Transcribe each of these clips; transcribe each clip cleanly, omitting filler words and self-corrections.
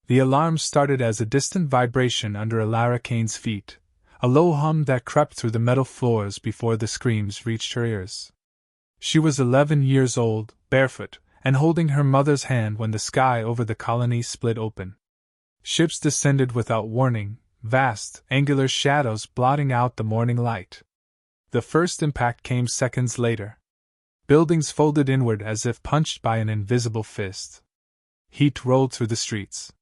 The alarm started as a distant vibration under Elara Kane's feet, a low hum that crept through the metal floors before the screams reached her ears. She was 11 years old, barefoot, and holding her mother's hand when the sky over the colony split open. Ships descended without warning, vast, angular shadows blotting out the morning light. The first impact came seconds later. Buildings folded inward as if punched by an invisible fist. Heat rolled through the streets.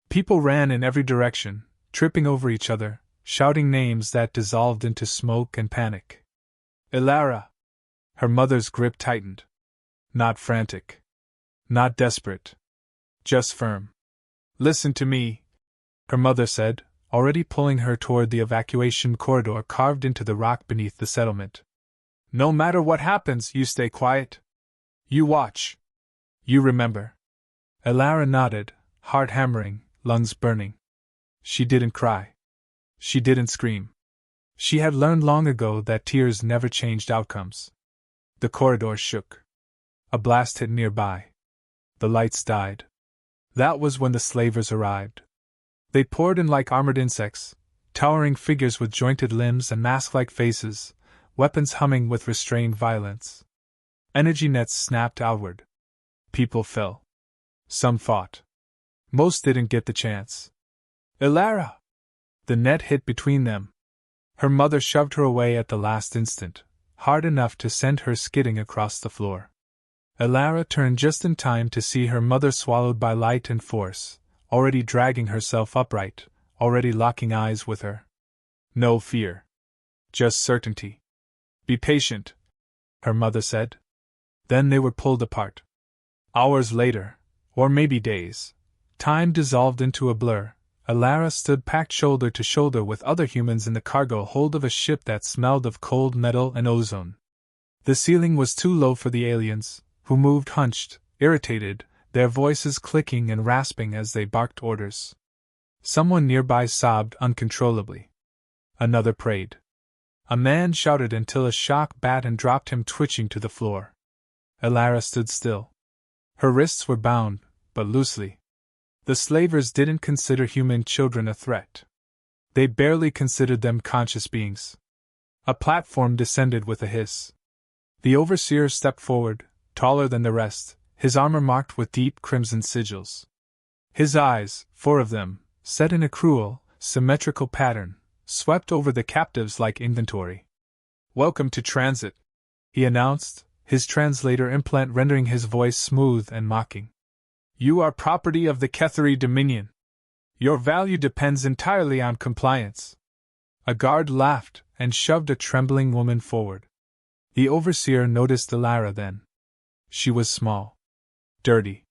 People ran in every direction, tripping over each other, shouting names that dissolved into smoke and panic. Elara! Her mother's grip tightened. Not frantic. Not desperate. Just firm. Listen to me, her mother said, already pulling her toward the evacuation corridor carved into the rock beneath the settlement. No matter what happens, you stay quiet. You watch. You remember. Elara nodded, heart hammering, lungs burning. She didn't cry. She didn't scream. She had learned long ago that tears never changed outcomes. The corridor shook. A blast hit nearby. The lights died. That was when the slavers arrived. They poured in like armored insects, towering figures with jointed limbs and mask-like faces, weapons humming with restrained violence. Energy nets snapped outward. People fell. Some fought. Most didn't get the chance. Elara! The net hit between them. Her mother shoved her away at the last instant, hard enough to send her skidding across the floor. Elara turned just in time to see her mother swallowed by light and force, already dragging herself upright, already locking eyes with her. No fear. Just certainty. Be patient, her mother said. Then they were pulled apart. Hours later, or maybe days, time dissolved into a blur. Elara stood packed shoulder to shoulder with other humans in the cargo hold of a ship that smelled of cold metal and ozone. The ceiling was too low for the aliens, who moved hunched, irritated, their voices clicking and rasping as they barked orders. Someone nearby sobbed uncontrollably. Another prayed. A man shouted until a shock bat and dropped him twitching to the floor. Elara stood still. Her wrists were bound, but loosely. The slavers didn't consider human children a threat. They barely considered them conscious beings. A platform descended with a hiss. The overseer stepped forward, taller than the rest, his armor marked with deep crimson sigils. His eyes, 4 of them, set in a cruel, symmetrical pattern, swept over the captives like inventory. Welcome to transit, he announced, his translator implant rendering his voice smooth and mocking. You are property of the Ketheri Dominion. Your value depends entirely on compliance. A guard laughed and shoved a trembling woman forward. The overseer noticed Elara then. She was small. Dirty.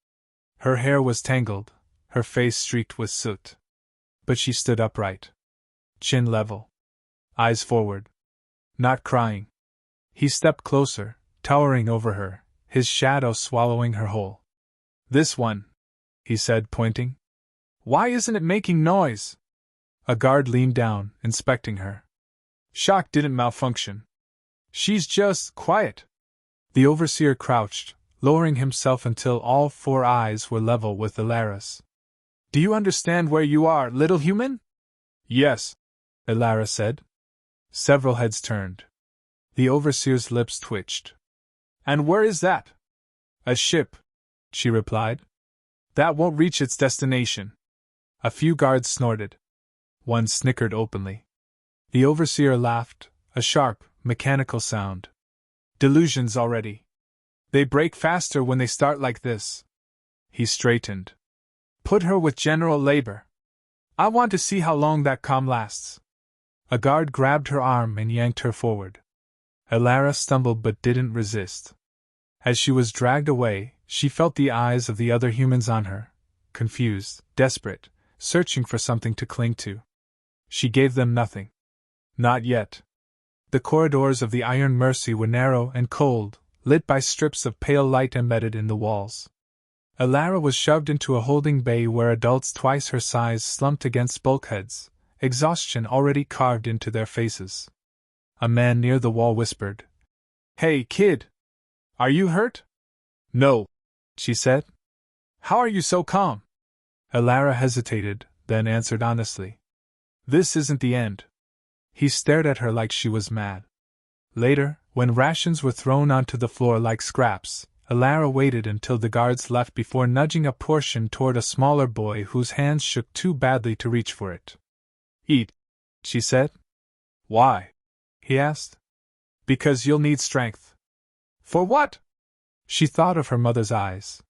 Her hair was tangled, her face streaked with soot. But she stood upright. Chin level. Eyes forward. Not crying. He stepped closer, towering over her, his shadow swallowing her whole. This one, he said, pointing. Why isn't it making noise? A guard leaned down, inspecting her. Shock didn't malfunction. She's just quiet. The overseer crouched, lowering himself until all 4 eyes were level with Elara's. Do you understand where you are, little human? Yes, Elara said. Several heads turned. The overseer's lips twitched. And where is that? A ship, she replied. That won't reach its destination. A few guards snorted. One snickered openly. The overseer laughed, a sharp, mechanical sound. Delusions already. They break faster when they start like this. He straightened. Put her with general labor. I want to see how long that calm lasts. A guard grabbed her arm and yanked her forward. Elara stumbled but didn't resist. As she was dragged away, she felt the eyes of the other humans on her, confused, desperate, searching for something to cling to. She gave them nothing. Not yet. The corridors of the Iron Mercy were narrow and cold, lit by strips of pale light embedded in the walls. Elara was shoved into a holding bay where adults twice her size slumped against bulkheads, exhaustion already carved into their faces. A man near the wall whispered, Hey, kid! Are you hurt? No, she said. How are you so calm? Elara hesitated, then answered honestly. This isn't the end. He stared at her like she was mad. Later, when rations were thrown onto the floor like scraps, Elara waited until the guards left before nudging a portion toward a smaller boy whose hands shook too badly to reach for it. Eat, she said. Why? He asked. Because you'll need strength. For what? She thought of her mother's eyes.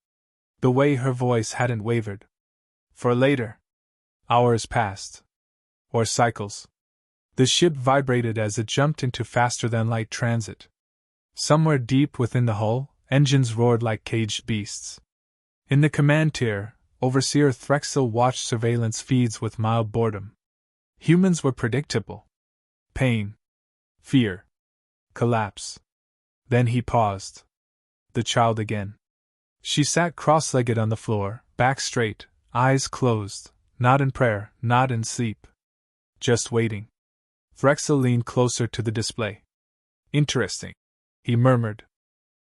The way her voice hadn't wavered. For later. Hours passed. Or cycles. The ship vibrated as it jumped into faster-than-light transit. Somewhere deep within the hull, engines roared like caged beasts. In the command tier, Overseer Threxel watched surveillance feeds with mild boredom. Humans were predictable. Pain. Fear. Collapse. Then he paused. The child again. She sat cross-legged on the floor, back straight, eyes closed, not in prayer, not in sleep. Just waiting. Threxel leaned closer to the display. Interesting, he murmured.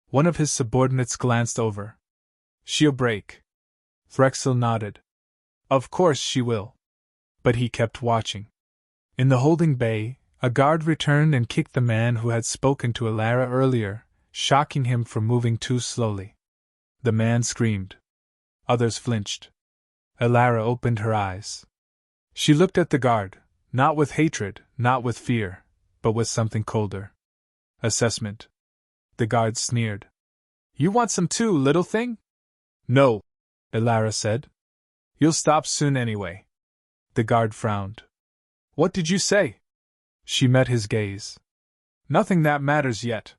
One of his subordinates glanced over. She'll break. Threxel nodded. Of course she will. But he kept watching. In the holding bay, a guard returned and kicked the man who had spoken to Elara earlier, shocking him for moving too slowly. The man screamed. Others flinched. Elara opened her eyes. She looked at the guard, not with hatred, not with fear, but with something colder. Assessment. The guard sneered. You want some too, little thing? No, Elara said. You'll stop soon anyway. The guard frowned. What did you say? She met his gaze. Nothing that matters yet.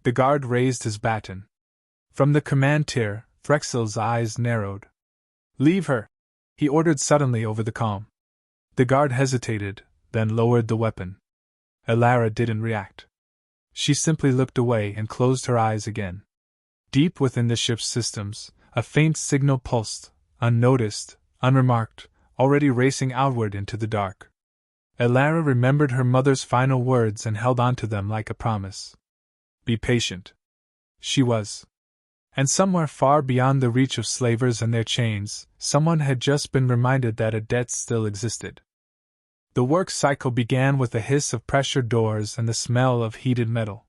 The guard raised his baton. From the command tier, Threxel's eyes narrowed. Leave her, he ordered suddenly over the comm. The guard hesitated, then lowered the weapon. Elara didn't react. She simply looked away and closed her eyes again. Deep within the ship's systems, a faint signal pulsed, unnoticed, unremarked, already racing outward into the dark. Elara remembered her mother's final words and held on to them like a promise. Be patient. She was. And somewhere far beyond the reach of slavers and their chains, someone had just been reminded that a debt still existed. The work cycle began with a hiss of pressure doors and the smell of heated metal.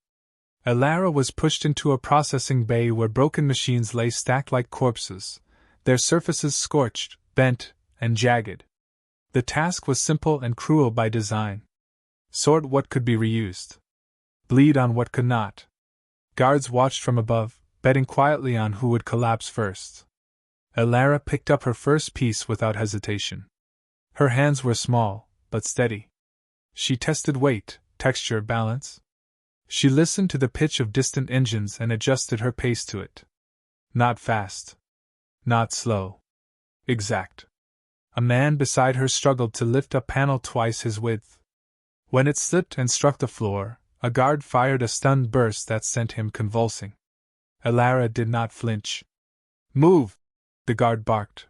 Elara was pushed into a processing bay where broken machines lay stacked like corpses, their surfaces scorched, bent, and jagged. The task was simple and cruel by design. Sort what could be reused. Bleed on what could not. Guards watched from above, betting quietly on who would collapse first. Elara picked up her first piece without hesitation. Her hands were small, but steady. She tested weight, texture, balance. She listened to the pitch of distant engines and adjusted her pace to it. Not fast. Not slow. Exact. A man beside her struggled to lift a panel twice his width. When it slipped and struck the floor, a guard fired a stunned burst that sent him convulsing. Elara did not flinch. Move! The guard barked.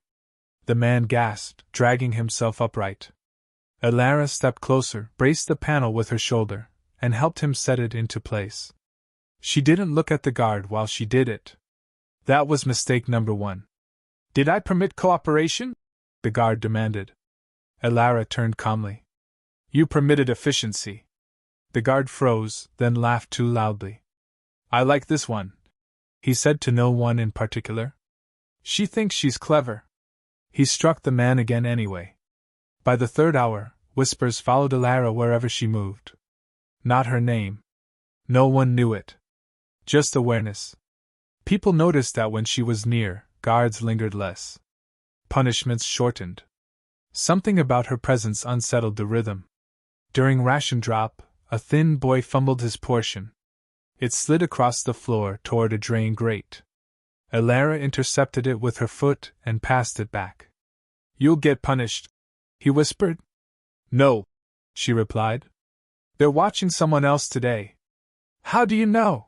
The man gasped, dragging himself upright. Elara stepped closer, braced the panel with her shoulder, and helped him set it into place. She didn't look at the guard while she did it. That was mistake number 1. Did I permit cooperation? The guard demanded. Elara turned calmly. You permitted efficiency. The guard froze, then laughed too loudly. I like this one, he said to no one in particular. She thinks she's clever. He struck the man again anyway. By the 3rd hour, whispers followed Elara wherever she moved. Not her name. No one knew it. Just awareness. People noticed that when she was near, guards lingered less. Punishments shortened. Something about her presence unsettled the rhythm. During ration drop, a thin boy fumbled his portion. It slid across the floor toward a drain grate. Elara intercepted it with her foot and passed it back. You'll get punished, he whispered. No, she replied. They're watching someone else today. How do you know?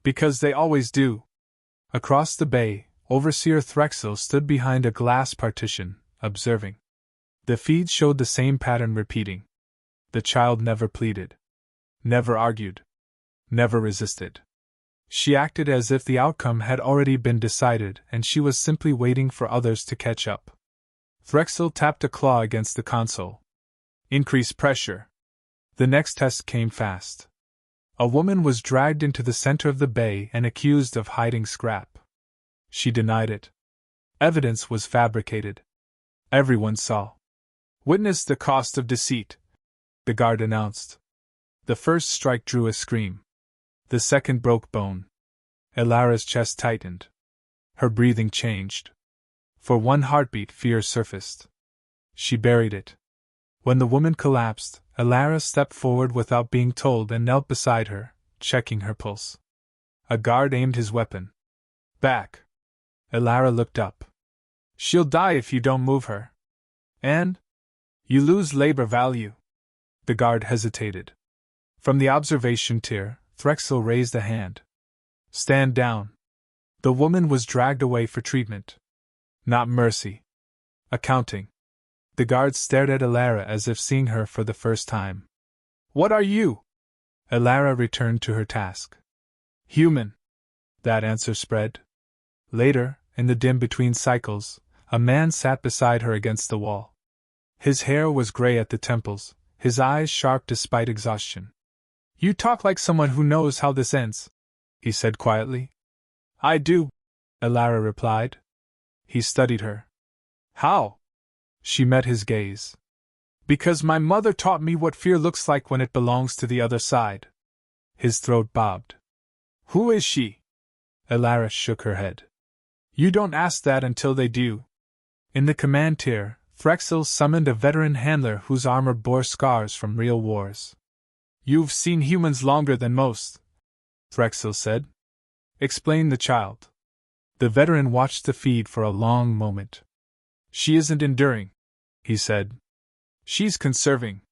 Because they always do. Across the bay, Overseer Threxel stood behind a glass partition, observing. The feed showed the same pattern repeating. The child never pleaded. Never argued. Never resisted. She acted as if the outcome had already been decided and she was simply waiting for others to catch up. Threxel tapped a claw against the console. Increase pressure. The next test came fast. A woman was dragged into the center of the bay and accused of hiding scrap. She denied it. Evidence was fabricated. Everyone saw. Witness the cost of deceit, the guard announced. The first strike drew a scream. The second broke bone. Elara's chest tightened. Her breathing changed. For one heartbeat, fear surfaced. She buried it. When the woman collapsed, Elara stepped forward without being told and knelt beside her, checking her pulse. A guard aimed his weapon. Back. Elara looked up. She'll die if you don't move her. And? You lose labor value. The guard hesitated. From the observation tier, Threxel raised a hand. Stand down. The woman was dragged away for treatment. Not mercy. Accounting. The guard stared at Elara as if seeing her for the first time. What are you? Elara returned to her task. Human. That answer spread. Later, in the dim between cycles, a man sat beside her against the wall. His hair was gray at the temples, his eyes sharp despite exhaustion. You talk like someone who knows how this ends, he said quietly. I do, Elara replied. He studied her. How? She met his gaze. Because my mother taught me what fear looks like when it belongs to the other side. His throat bobbed. Who is she? Elara shook her head. You don't ask that until they do. In the command tier, Threxel summoned a veteran handler whose armor bore scars from real wars. You've seen humans longer than most, Threxel said. Explain the child. The veteran watched the feed for a long moment. She isn't enduring, he said. She's conserving.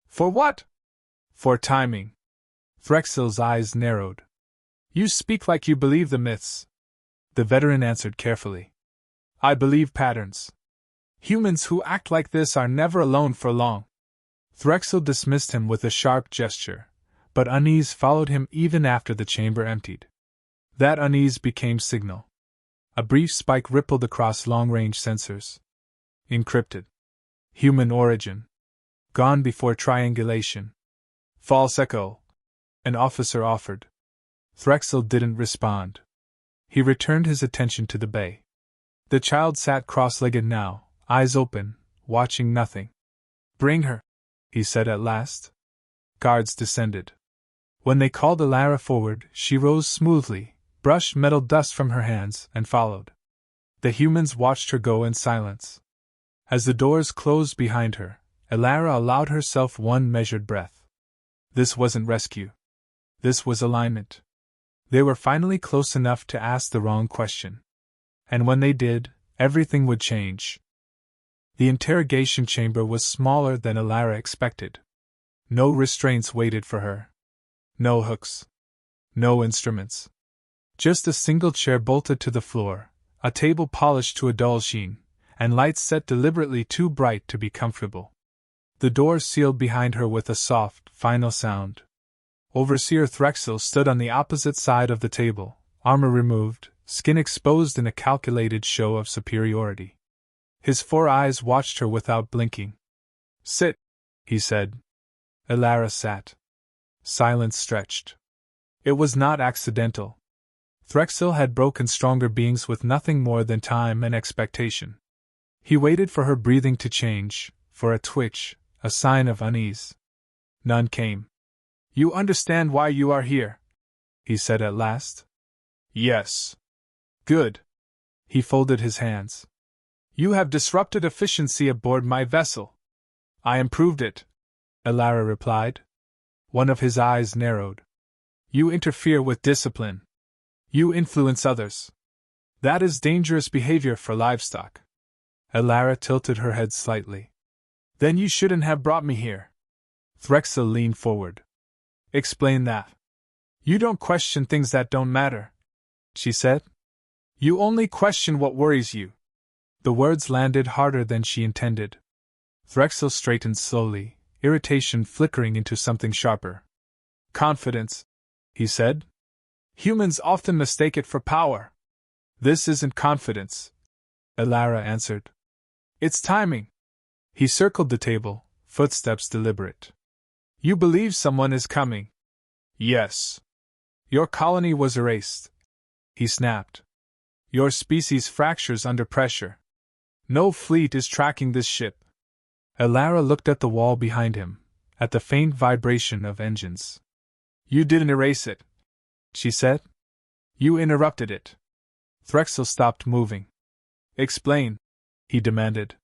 For what? For timing. Threxel's eyes narrowed. You speak like you believe the myths. The veteran answered carefully. I believe patterns. Humans who act like this are never alone for long. Threxel dismissed him with a sharp gesture, but unease followed him even after the chamber emptied. That unease became signal. A brief spike rippled across long-range sensors. Encrypted. Human origin. Gone before triangulation. False echo. An officer offered. Threxel didn't respond. He returned his attention to the bay. The child sat cross-legged now, eyes open, watching nothing. Bring her, he said at last. Guards descended. When they called Elara forward, she rose smoothly, brushed metal dust from her hands, and followed. The humans watched her go in silence. As the doors closed behind her, Elara allowed herself one measured breath. This wasn't rescue. This was alignment. They were finally close enough to ask the wrong question. And when they did, everything would change. The interrogation chamber was smaller than Elara expected. No restraints waited for her. No hooks. No instruments. Just a single chair bolted to the floor, a table polished to a dull sheen, and lights set deliberately too bright to be comfortable. The doors sealed behind her with a soft, final sound. Overseer Threxel stood on the opposite side of the table, armor removed, skin exposed in a calculated show of superiority. His 4 eyes watched her without blinking. Sit, he said. Elara sat. Silence stretched. It was not accidental. Threxel had broken stronger beings with nothing more than time and expectation. He waited for her breathing to change, for a twitch, a sign of unease. None came. You understand why you are here, he said at last. Yes. Good. He folded his hands. You have disrupted efficiency aboard my vessel. I improved it, Elara replied. One of his eyes narrowed. You interfere with discipline. You influence others. That is dangerous behavior for livestock. Elara tilted her head slightly. Then you shouldn't have brought me here. Threxel leaned forward. Explain that. You don't question things that don't matter, she said. You only question what worries you. The words landed harder than she intended. Threxel straightened slowly, irritation flickering into something sharper. Confidence, he said. Humans often mistake it for power. This isn't confidence, Elara answered. It's timing. He circled the table, footsteps deliberate. You believe someone is coming? Yes. Your colony was erased. He snapped. Your species fractures under pressure. No fleet is tracking this ship. Elara looked at the wall behind him, at the faint vibration of engines. You didn't erase it, she said. You interrupted it. Threxel stopped moving. Explain, he demanded.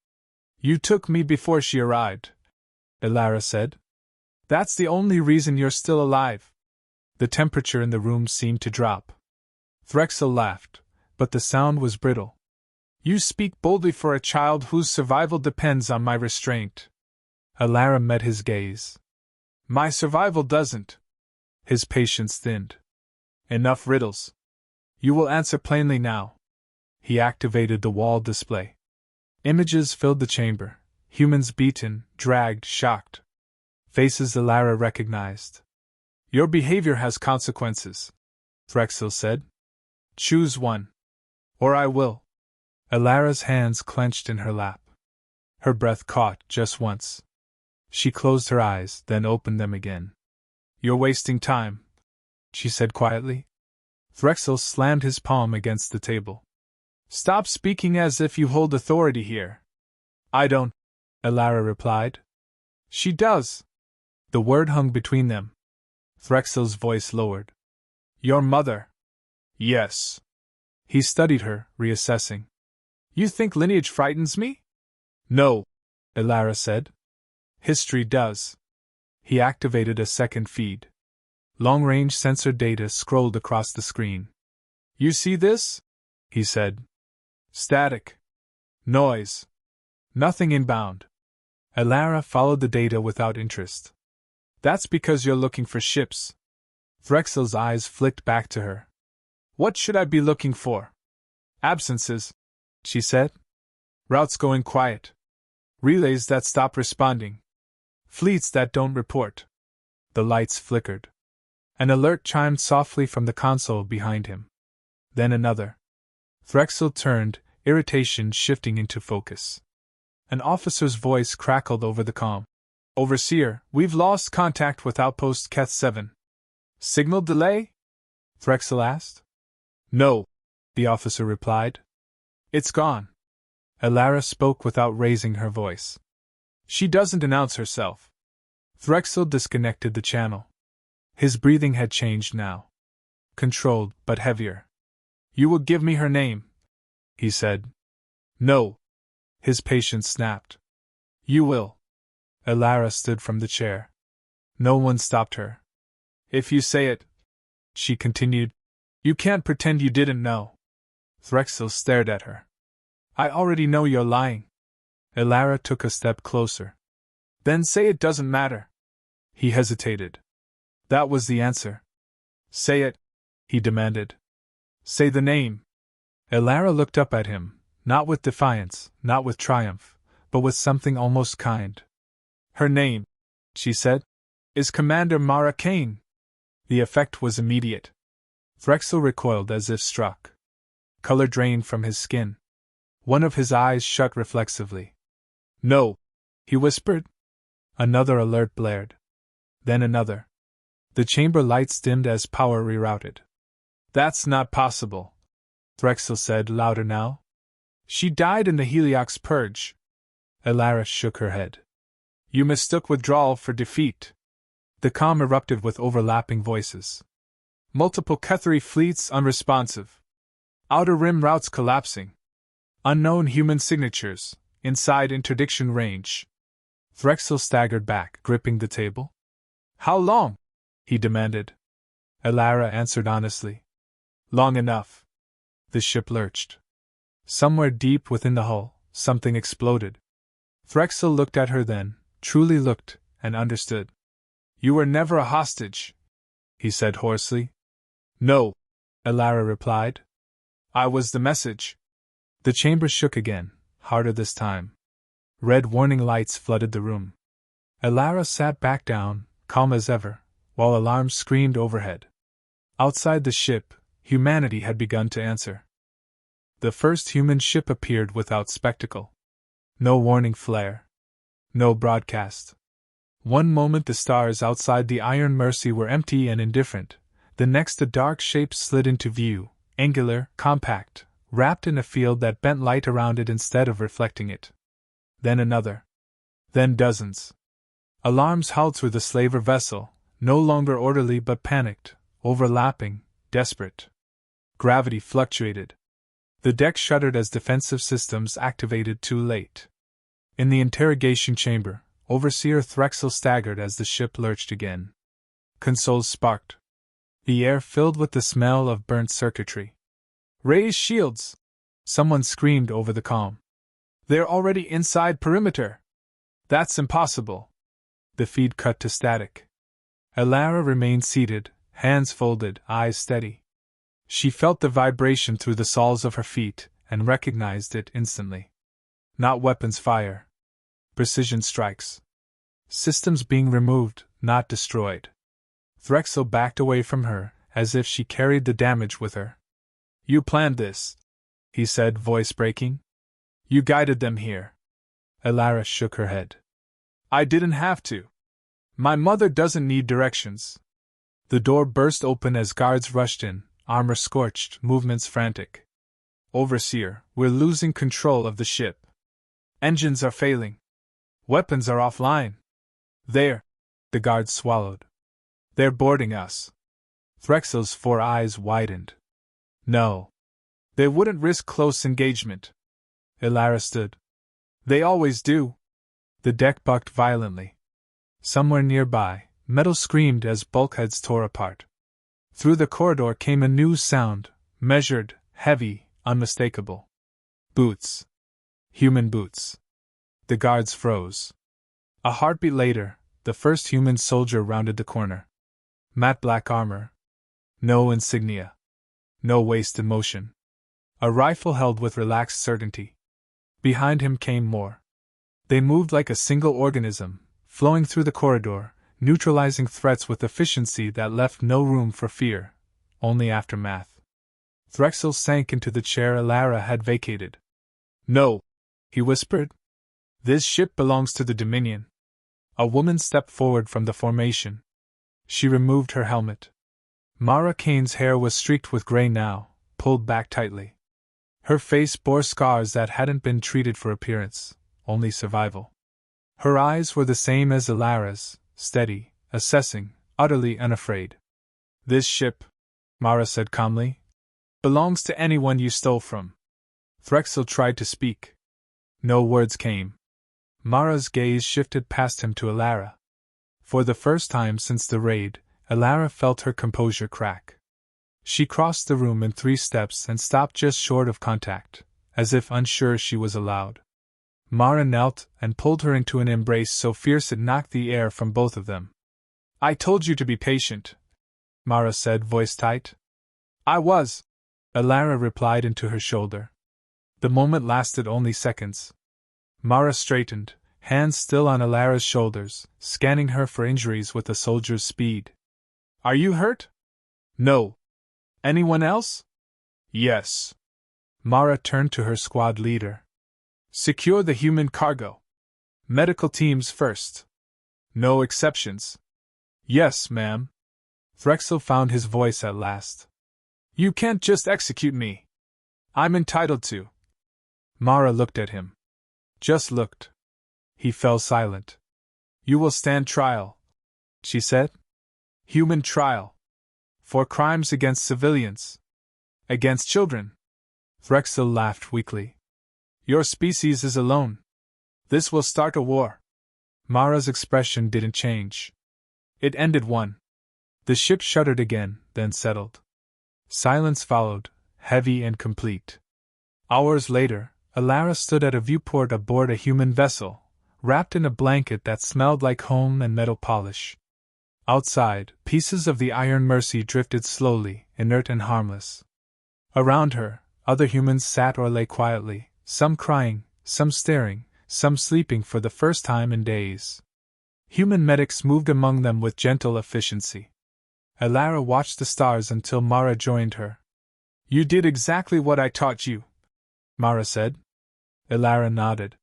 You took me before she arrived, Elara said. That's the only reason you're still alive. The temperature in the room seemed to drop. Threxel laughed, but the sound was brittle. You speak boldly for a child whose survival depends on my restraint. Elara met his gaze. My survival doesn't. His patience thinned. Enough riddles. You will answer plainly now. He activated the wall display. Images filled the chamber. Humans beaten, dragged, shocked. Faces Elara recognized. Your behavior has consequences, Threxel said. Choose one. Or I will. Elara's hands clenched in her lap. Her breath caught just once. She closed her eyes, then opened them again. You're wasting time, she said quietly. Threxel slammed his palm against the table. Stop speaking as if you hold authority here. I don't, Elara replied. She does. The word hung between them. Threxel's voice lowered. Your mother. Yes. He studied her, reassessing. You think lineage frightens me? No, Elara said. History does. He activated a second feed. Long-range sensor data scrolled across the screen. You see this? He said. Static. Noise. Nothing inbound. Elara followed the data without interest. That's because you're looking for ships. Threxel's eyes flicked back to her. What should I be looking for? Absences, she said. Routes going quiet. Relays that stop responding. Fleets that don't report. The lights flickered. An alert chimed softly from the console behind him. Then another. Threxel turned, irritation shifting into focus. An officer's voice crackled over the comm. Overseer, we've lost contact with Outpost Keth 7. Signal delay? Threxel asked. No, the officer replied. It's gone. Elara spoke without raising her voice. She doesn't announce herself. Threxel disconnected the channel. His breathing had changed now. Controlled, but heavier. You will give me her name, he said. No. His patience snapped. You will. Elara stood from the chair. No one stopped her. If you say it, she continued, you can't pretend you didn't know. Threxel stared at her. I already know you're lying. Elara took a step closer. Then say it doesn't matter. He hesitated. That was the answer. Say it, he demanded. Say the name. Elara looked up at him, not with defiance, not with triumph, but with something almost kind. Her name, she said, is Commander Mara Kane. The effect was immediate. Threxel recoiled as if struck. Color drained from his skin. One of his eyes shut reflexively. No, he whispered. Another alert blared. Then another. The chamber lights dimmed as power rerouted. That's not possible, Threxel said louder now. She died in the Heliox purge. Elara shook her head. You mistook withdrawal for defeat. The comm erupted with overlapping voices. Multiple Kethari fleets unresponsive. Outer rim routes collapsing. Unknown human signatures, inside interdiction range. Threxel staggered back, gripping the table. How long? He demanded. Elara answered honestly. Long enough. The ship lurched. Somewhere deep within the hull, something exploded. Threxel looked at her then, truly looked, and understood. You were never a hostage, he said hoarsely. No, Elara replied. I was the message. The chamber shook again, harder this time. Red warning lights flooded the room. Elara sat back down, calm as ever, while alarms screamed overhead. Outside the ship, humanity had begun to answer. The first human ship appeared without spectacle. No warning flare. No broadcast. One moment the stars outside the Iron Mercy were empty and indifferent, the next a dark shape slid into view, angular, compact, wrapped in a field that bent light around it instead of reflecting it. Then another. Then dozens. Alarms howled through the slaver vessel, no longer orderly but panicked, overlapping, desperate. Gravity fluctuated. The deck shuddered as defensive systems activated too late. In the interrogation chamber, Overseer Threxel staggered as the ship lurched again. Consoles sparked. The air filled with the smell of burnt circuitry. "Raise shields!" Someone screamed over the calm. "They're already inside perimeter!" "That's impossible!" The feed cut to static. Alara remained seated, hands folded, eyes steady. She felt the vibration through the soles of her feet, and recognized it instantly. Not weapons fire. Precision strikes. Systems being removed, not destroyed. Threxel backed away from her, as if she carried the damage with her. "You planned this," he said, voice breaking. "You guided them here." Alara shook her head. "I didn't have to. My mother doesn't need directions." The door burst open as guards rushed in, armor scorched, movements frantic. "Overseer, we're losing control of the ship. Engines are failing. Weapons are offline. They're—" the guards swallowed. "They're boarding us." Threxel's 4 eyes widened. "No. They wouldn't risk close engagement." Alara stood. "They always do." The deck bucked violently. Somewhere nearby, metal screamed as bulkheads tore apart. Through the corridor came a new sound, measured, heavy, unmistakable. Boots. Human boots. The guards froze. A heartbeat later, the first human soldier rounded the corner. Matte black armor. No insignia. No wasted motion. A rifle held with relaxed certainty. Behind him came more. They moved like a single organism, flowing through the corridor, neutralizing threats with efficiency that left no room for fear, only aftermath. Threxel sank into the chair Alara had vacated. "No," he whispered. "This ship belongs to the Dominion." A woman stepped forward from the formation. She removed her helmet. Mara Kane's hair was streaked with gray now, pulled back tightly. Her face bore scars that hadn't been treated for appearance, only survival. Her eyes were the same as Alara's, steady, assessing, utterly unafraid. "This ship," Mara said calmly, "belongs to anyone you stole from." Threxel tried to speak. No words came. Mara's gaze shifted past him to Alara. For the first time since the raid, Alara felt her composure crack. She crossed the room in 3 steps and stopped just short of contact, as if unsure she was allowed. Mara knelt and pulled her into an embrace so fierce it knocked the air from both of them. "I told you to be patient," Mara said, voice tight. "I was," Alara replied into her shoulder. The moment lasted only seconds. Mara straightened, hands still on Alara's shoulders, scanning her for injuries with a soldier's speed. "Are you hurt?" "No." "Anyone else?" "Yes." Mara turned to her squad leader. "Secure the human cargo. Medical teams first. No exceptions." "Yes, ma'am." Threxel found his voice at last. "You can't just execute me. I'm entitled to." Mara looked at him. Just looked. He fell silent. "You will stand trial," she said. "Human trial. For crimes against civilians. Against children." Threxel laughed weakly. "Your species is alone. This will start a war." Mara's expression didn't change. It ended one. The ship shuddered again, then settled. Silence followed, heavy and complete. Hours later, Alara stood at a viewport aboard a human vessel, wrapped in a blanket that smelled like home and metal polish. Outside, pieces of the Iron Mercy drifted slowly, inert and harmless. Around her, other humans sat or lay quietly, some crying, some staring, some sleeping for the first time in days. Human medics moved among them with gentle efficiency. Alara watched the stars until Mara joined her. "You did exactly what I taught you," Mara said. Alara nodded.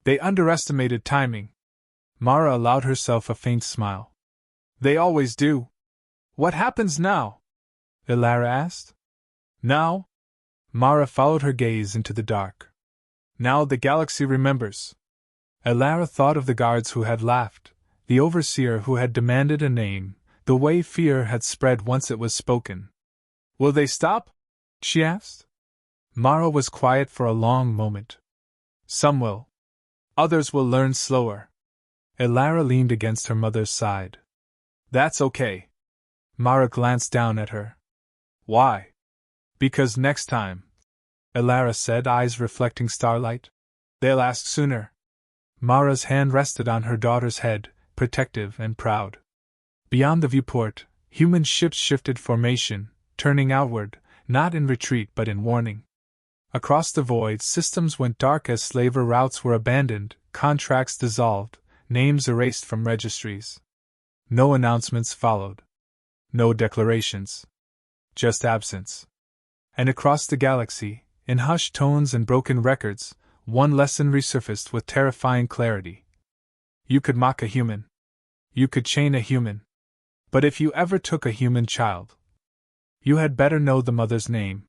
They underestimated timing. Mara allowed herself a faint smile. They always do. What happens now? Elara asked. Now? Mara followed her gaze into the dark. Now the galaxy remembers. Elara thought of the guards who had laughed, the overseer who had demanded a name, the way fear had spread once it was spoken. Will they stop? She asked. Mara was quiet for a long moment. Some will. Others will learn slower. Elara leaned against her mother's side. That's okay. Mara glanced down at her. Why? Because next time, Elara said, eyes reflecting starlight, they'll ask sooner. Mara's hand rested on her daughter's head, protective and proud. Beyond the viewport, human ships shifted formation, turning outward, not in retreat but in warning. Across the void, systems went dark as slaver routes were abandoned, contracts dissolved, names erased from registries. No announcements followed. No declarations. Just absence. And across the galaxy, in hushed tones and broken records, one lesson resurfaced with terrifying clarity. You could mock a human. You could chain a human. But if you ever took a human child, you had better know the mother's name.